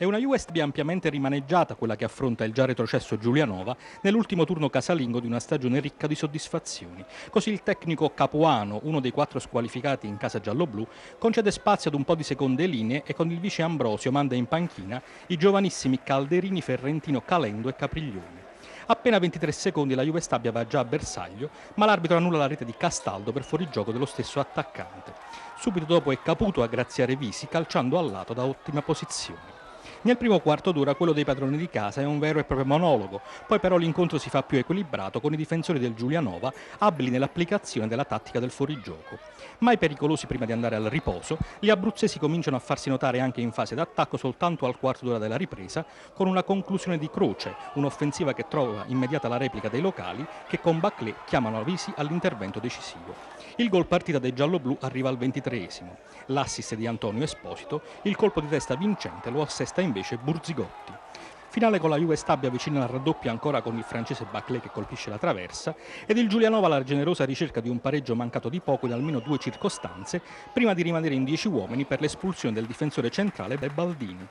È una Juve Stabia ampiamente rimaneggiata quella che affronta il già retrocesso Giulianova nell'ultimo turno casalingo di una stagione ricca di soddisfazioni. Così il tecnico Capuano, uno dei 4 squalificati in casa gialloblu, concede spazio ad un po' di seconde linee e con il vice Ambrosio manda in panchina i giovanissimi Calderini, Ferrentino, Calendo e Capriglione. Appena 23 secondi la Juve Stabia va già a bersaglio, ma l'arbitro annulla la rete di Castaldo per fuorigioco dello stesso attaccante. Subito dopo è Caputo a graziare Visi calciando al lato da ottima posizione. Nel primo quarto d'ora quello dei padroni di casa è un vero e proprio monologo, poi però l'incontro si fa più equilibrato con i difensori del Giulianova abili nell'applicazione della tattica del fuorigioco. Mai pericolosi prima di andare al riposo, gli abruzzesi cominciano a farsi notare anche in fase d'attacco soltanto al quarto d'ora della ripresa, con una conclusione di Croce, un'offensiva che trova immediata la replica dei locali che con Baclé chiamano Avisi all'intervento decisivo. Il gol partita dei gialloblu arriva al 23esimo. L'assist di Antonio Esposito, il colpo di testa vincente lo assesta invece Burzigotti. Finale con la Juve Stabia vicina al raddoppio ancora con il francese Baclé che colpisce la traversa ed il Giulianova alla generosa ricerca di un pareggio mancato di poco in almeno 2 circostanze prima di rimanere in 10 uomini per l'espulsione del difensore centrale Baldini.